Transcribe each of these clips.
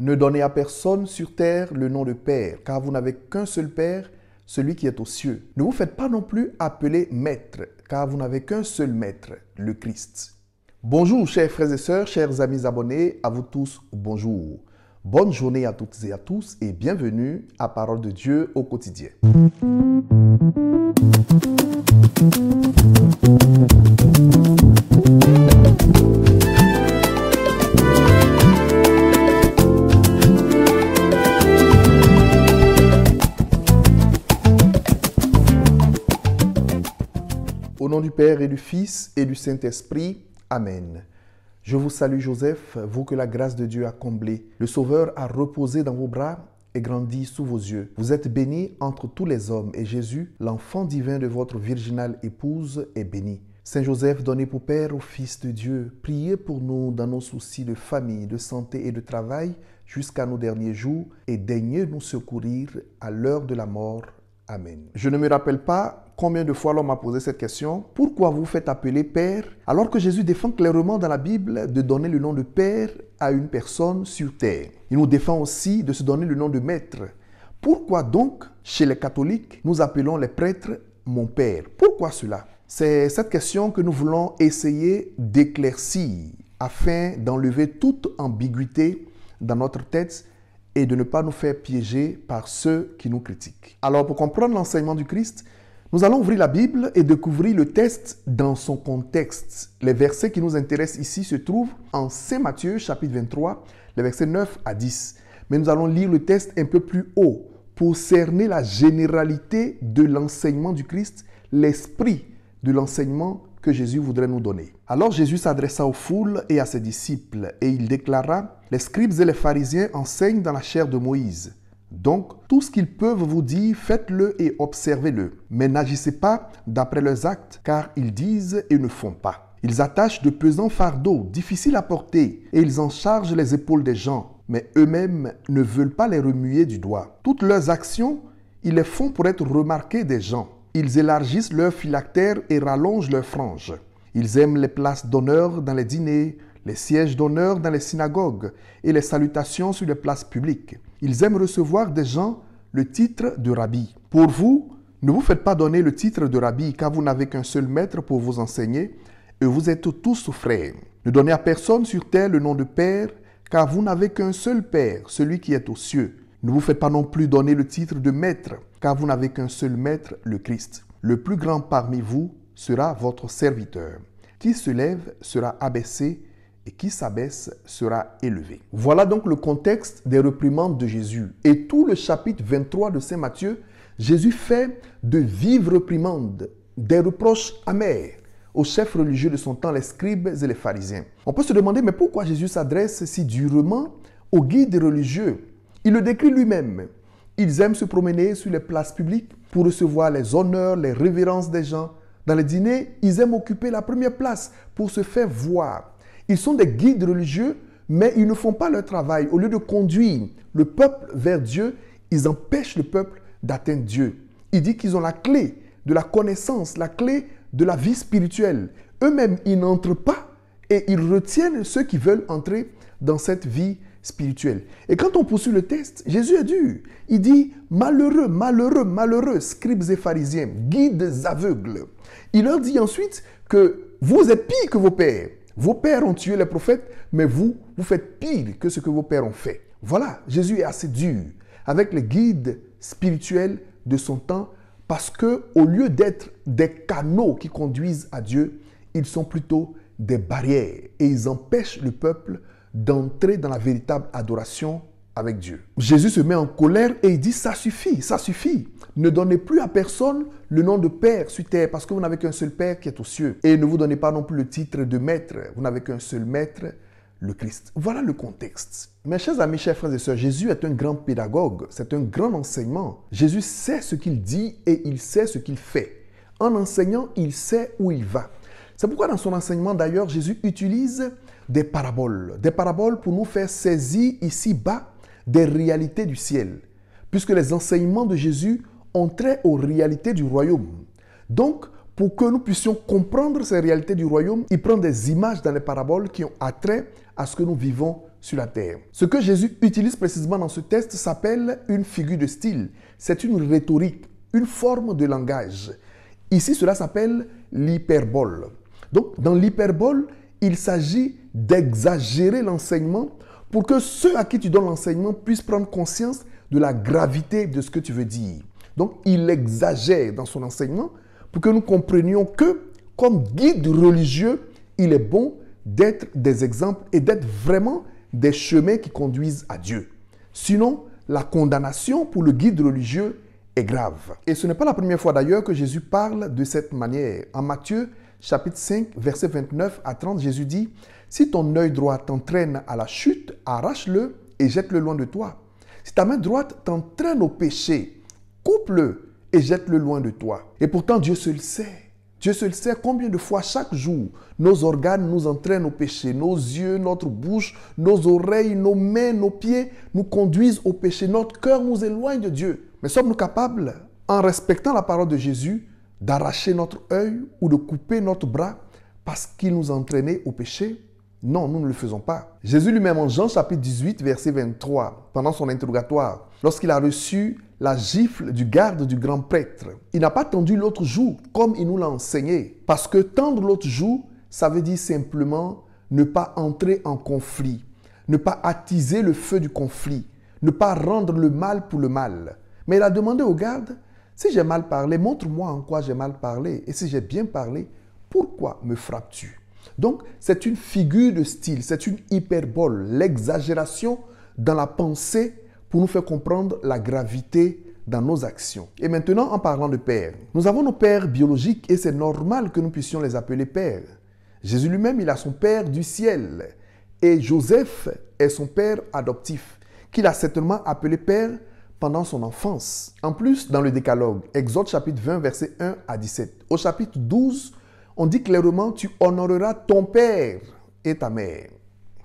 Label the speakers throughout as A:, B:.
A: Ne donnez à personne sur terre le nom de Père, car vous n'avez qu'un seul Père, celui qui est aux cieux. Ne vous faites pas non plus appeler Maître, car vous n'avez qu'un seul Maître, le Christ. Bonjour chers frères et sœurs, chers amis abonnés, à vous tous, bonjour. Bonne journée à toutes et à tous et bienvenue à Parole de Dieu au quotidien. Au nom du Père et du Fils et du Saint-Esprit, Amen. Je vous salue Joseph, vous que la grâce de Dieu a comblé. Le Sauveur a reposé dans vos bras et grandi sous vos yeux. Vous êtes bénie entre tous les hommes et Jésus, l'enfant divin de votre virginale épouse, est béni. Saint Joseph, donné pour Père au Fils de Dieu, priez pour nous dans nos soucis de famille, de santé et de travail jusqu'à nos derniers jours et daignez nous secourir à l'heure de la mort. Amen. Je ne me rappelle pas combien de fois l'homme m'a posé cette question. Pourquoi vous faites appeler Père alors que Jésus défend clairement dans la Bible de donner le nom de Père à une personne sur terre. Il nous défend aussi de se donner le nom de Maître. Pourquoi donc, chez les catholiques, nous appelons les prêtres mon Père? Pourquoi cela? C'est cette question que nous voulons essayer d'éclaircir afin d'enlever toute ambiguïté dans notre tête et de ne pas nous faire piéger par ceux qui nous critiquent. Alors, pour comprendre l'enseignement du Christ, nous allons ouvrir la Bible et découvrir le texte dans son contexte. Les versets qui nous intéressent ici se trouvent en Saint Matthieu, chapitre 23, les versets 9 à 10. Mais nous allons lire le texte un peu plus haut pour cerner la généralité de l'enseignement du Christ, l'esprit de l'enseignement que Jésus voudrait nous donner. Alors Jésus s'adressa aux foules et à ses disciples et il déclara: « Les scribes et les pharisiens enseignent dans la chair de Moïse. Donc, tout ce qu'ils peuvent vous dire, faites-le et observez-le. Mais n'agissez pas d'après leurs actes, car ils disent et ne font pas. Ils attachent de pesants fardeaux, difficiles à porter, et ils en chargent les épaules des gens, mais eux-mêmes ne veulent pas les remuer du doigt. Toutes leurs actions, ils les font pour être remarqués des gens. Ils élargissent leurs phylactères et rallongent leurs franges. Ils aiment les places d'honneur dans les dîners, les sièges d'honneur dans les synagogues et les salutations sur les places publiques. Ils aiment recevoir des gens le titre de rabbi. Pour vous, ne vous faites pas donner le titre de rabbi, car vous n'avez qu'un seul maître pour vous enseigner, et vous êtes tous frères. Ne donnez à personne sur terre le nom de Père, car vous n'avez qu'un seul Père, celui qui est aux cieux. Ne vous faites pas non plus donner le titre de maître, car vous n'avez qu'un seul maître, le Christ. Le plus grand parmi vous sera votre serviteur. Qui se lève sera abaissé, et qui s'abaisse sera élevé. Voilà donc le contexte des réprimandes de Jésus. Et tout le chapitre 23 de Saint Matthieu, Jésus fait de vives réprimandes, des reproches amers aux chefs religieux de son temps, les scribes et les pharisiens. On peut se demander, mais pourquoi Jésus s'adresse si durement aux guides religieux? Il le décrit lui-même. Ils aiment se promener sur les places publiques pour recevoir les honneurs, les révérences des gens. Dans les dîners, ils aiment occuper la première place pour se faire voir. Ils sont des guides religieux, mais ils ne font pas leur travail. Au lieu de conduire le peuple vers Dieu, ils empêchent le peuple d'atteindre Dieu. Il dit qu'ils ont la clé de la connaissance, la clé de la vie spirituelle. Eux-mêmes, ils n'entrent pas et ils retiennent ceux qui veulent entrer dans cette vie spirituelle. Et quand on poursuit le texte, Jésus est dur. Il dit « Malheureux, malheureux, malheureux, scribes et pharisiens, guides aveugles ». Il leur dit ensuite que vous êtes pire que vos pères. Vos pères ont tué les prophètes, mais vous faites pire que ce que vos pères ont fait. Voilà, Jésus est assez dur avec les guides spirituels de son temps parce que au lieu d'être des canaux qui conduisent à Dieu, ils sont plutôt des barrières et ils empêchent le peuple d'entrer dans la véritable adoration avec Dieu. Jésus se met en colère et il dit « ça suffit, ça suffit. Ne donnez plus à personne le nom de Père sur terre parce que vous n'avez qu'un seul Père qui est aux cieux. Et ne vous donnez pas non plus le titre de Maître. Vous n'avez qu'un seul Maître, le Christ. » Voilà le contexte. Mes chers amis, chers frères et sœurs, Jésus est un grand pédagogue. C'est un grand enseignement. Jésus sait ce qu'il dit et il sait ce qu'il fait. En enseignant, il sait où il va. C'est pourquoi dans son enseignement, d'ailleurs, Jésus utilise des paraboles. Des paraboles pour nous faire saisir ici-bas des réalités du ciel. Puisque les enseignements de Jésus ont trait aux réalités du royaume. Donc, pour que nous puissions comprendre ces réalités du royaume, il prend des images dans les paraboles qui ont attrait à ce que nous vivons sur la terre. Ce que Jésus utilise précisément dans ce texte s'appelle une figure de style. C'est une rhétorique, une forme de langage. Ici, cela s'appelle l'hyperbole. Donc, dans l'hyperbole, il s'agit d'exagérer l'enseignement pour que ceux à qui tu donnes l'enseignement puissent prendre conscience de la gravité de ce que tu veux dire. Donc, il exagère dans son enseignement pour que nous comprenions que, comme guide religieux, il est bon d'être des exemples et d'être vraiment des chemins qui conduisent à Dieu. Sinon, la condamnation pour le guide religieux est grave. Et ce n'est pas la première fois d'ailleurs que Jésus parle de cette manière. En Matthieu, chapitre 5, versets 29 à 30, Jésus dit « Si ton œil droit t'entraîne à la chute, arrache-le et jette-le loin de toi. Si ta main droite t'entraîne au péché, coupe-le et jette-le loin de toi. » Et pourtant, Dieu seul sait. Dieu seul sait combien de fois chaque jour nos organes nous entraînent au péché. Nos yeux, notre bouche, nos oreilles, nos mains, nos pieds nous conduisent au péché. Notre cœur nous éloigne de Dieu. Mais sommes-nous capables, en respectant la parole de Jésus, d'arracher notre œil ou de couper notre bras parce qu'il nous entraînait au péché? Non, nous ne le faisons pas. Jésus lui-même en Jean chapitre 18, verset 23, pendant son interrogatoire, lorsqu'il a reçu la gifle du garde du grand prêtre, il n'a pas tendu l'autre joue comme il nous l'a enseigné. Parce que tendre l'autre joue, ça veut dire simplement ne pas entrer en conflit, ne pas attiser le feu du conflit, ne pas rendre le mal pour le mal. Mais il a demandé au garde, si j'ai mal parlé, montre-moi en quoi j'ai mal parlé. Et si j'ai bien parlé, pourquoi me frappes-tu? Donc, c'est une figure de style, c'est une hyperbole, l'exagération dans la pensée pour nous faire comprendre la gravité dans nos actions. Et maintenant, en parlant de pères, nous avons nos pères biologiques et c'est normal que nous puissions les appeler pères. Jésus lui-même, il a son père du ciel et Joseph est son père adoptif, qu'il a certainement appelé père pendant son enfance. En plus, dans le Décalogue, Exode chapitre 20, versets 1 à 17, au chapitre 12, on dit clairement, tu honoreras ton père et ta mère.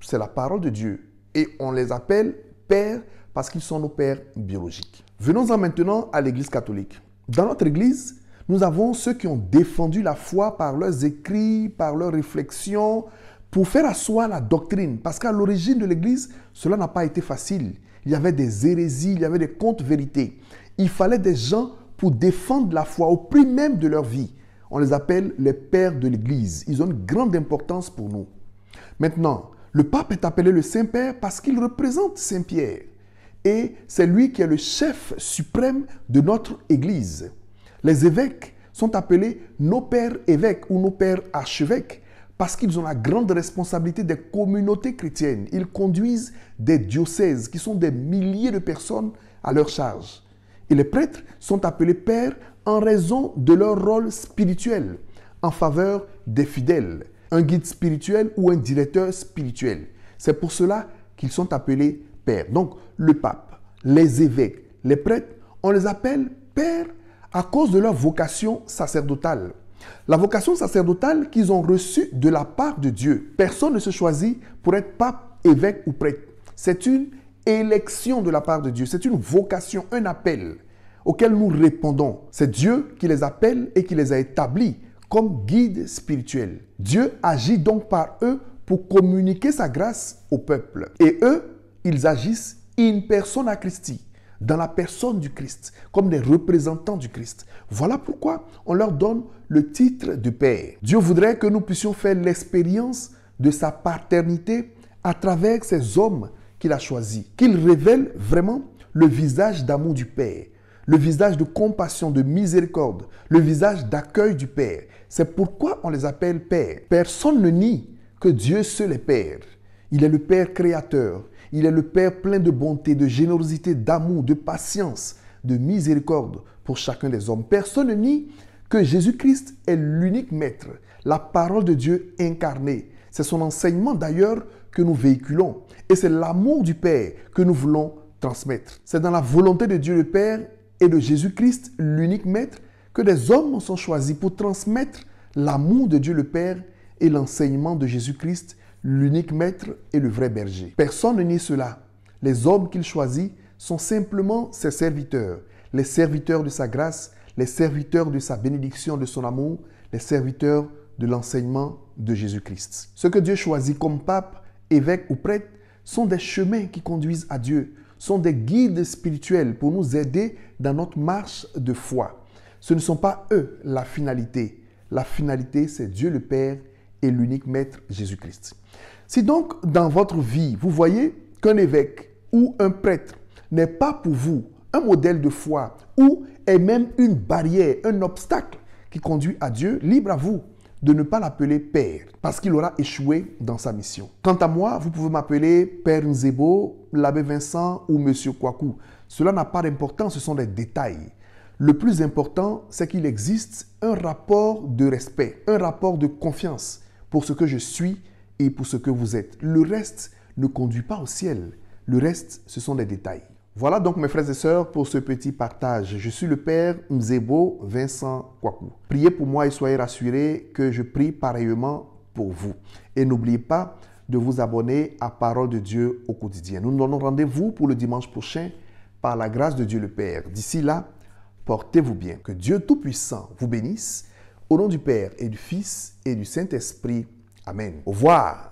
A: C'est la parole de Dieu. Et on les appelle pères parce qu'ils sont nos pères biologiques. Venons-en maintenant à l'Église catholique. Dans notre Église, nous avons ceux qui ont défendu la foi par leurs écrits, par leurs réflexions, pour faire asseoir la doctrine. Parce qu'à l'origine de l'Église, cela n'a pas été facile. Il y avait des hérésies, il y avait des contre-vérités. Il fallait des gens pour défendre la foi au prix même de leur vie. On les appelle les pères de l'Église. Ils ont une grande importance pour nous. Maintenant, le pape est appelé le Saint-Père parce qu'il représente Saint-Pierre. Et c'est lui qui est le chef suprême de notre Église. Les évêques sont appelés nos pères évêques ou nos pères archevêques parce qu'ils ont la grande responsabilité des communautés chrétiennes. Ils conduisent des diocèses qui sont des milliers de personnes à leur charge. Et les prêtres sont appelés pères en raison de leur rôle spirituel en faveur des fidèles, un guide spirituel ou un directeur spirituel. C'est pour cela qu'ils sont appelés pères. Donc, le pape, les évêques, les prêtres, on les appelle pères à cause de leur vocation sacerdotale. La vocation sacerdotale qu'ils ont reçue de la part de Dieu. Personne ne se choisit pour être pape, évêque ou prêtre. C'est une élection de la part de Dieu. C'est une vocation, un appel auquel nous répondons. C'est Dieu qui les appelle et qui les a établis comme guides spirituels. Dieu agit donc par eux pour communiquer sa grâce au peuple. Et eux, ils agissent in persona Christi, dans la personne du Christ, comme des représentants du Christ. Voilà pourquoi on leur donne le titre de Père. Dieu voudrait que nous puissions faire l'expérience de sa paternité à travers ces hommes qu'il a choisis, qu'il révèle vraiment le visage d'amour du Père, le visage de compassion, de miséricorde, le visage d'accueil du Père. C'est pourquoi on les appelle Pères. Personne ne nie que Dieu seul est Père. Il est le Père créateur. Il est le Père plein de bonté, de générosité, d'amour, de patience, de miséricorde pour chacun des hommes. Personne ne nie que Jésus-Christ est l'unique Maître, la parole de Dieu incarnée. C'est son enseignement d'ailleurs que nous véhiculons. Et c'est l'amour du Père que nous voulons transmettre. C'est dans la volonté de Dieu le Père et de Jésus-Christ, l'unique Maître, que des hommes sont choisis pour transmettre l'amour de Dieu le Père et l'enseignement de Jésus-Christ, l'unique Maître et le vrai berger. Personne ne nie cela. Les hommes qu'il choisit sont simplement ses serviteurs, les serviteurs de sa grâce, les serviteurs de sa bénédiction, de son amour, les serviteurs de l'enseignement de Jésus-Christ. Ce que Dieu choisit comme pape, évêque ou prêtre, sont des chemins qui conduisent à Dieu, sont des guides spirituels pour nous aider dans notre marche de foi. Ce ne sont pas eux la finalité. La finalité, c'est Dieu le Père et l'unique Maître Jésus-Christ. Si donc dans votre vie, vous voyez qu'un évêque ou un prêtre n'est pas pour vous un modèle de foi ou est même une barrière, un obstacle qui conduit à Dieu, libre à vous de ne pas l'appeler Père, parce qu'il aura échoué dans sa mission. Quant à moi, vous pouvez m'appeler Père Nzebo, l'abbé Vincent ou Monsieur Kwaku. Cela n'a pas d'importance, ce sont des détails. Le plus important, c'est qu'il existe un rapport de respect, un rapport de confiance pour ce que je suis et pour ce que vous êtes. Le reste ne conduit pas au ciel. Le reste, ce sont des détails. Voilà donc mes frères et sœurs pour ce petit partage. Je suis le Père Nzebo Vincent Kwaku. Priez pour moi et soyez rassurés que je prie pareillement pour vous. Et n'oubliez pas de vous abonner à Parole de Dieu au quotidien. Nous nous donnons rendez-vous pour le dimanche prochain par la grâce de Dieu le Père. D'ici là, portez-vous bien. Que Dieu Tout-Puissant vous bénisse. Au nom du Père et du Fils et du Saint-Esprit. Amen. Au revoir.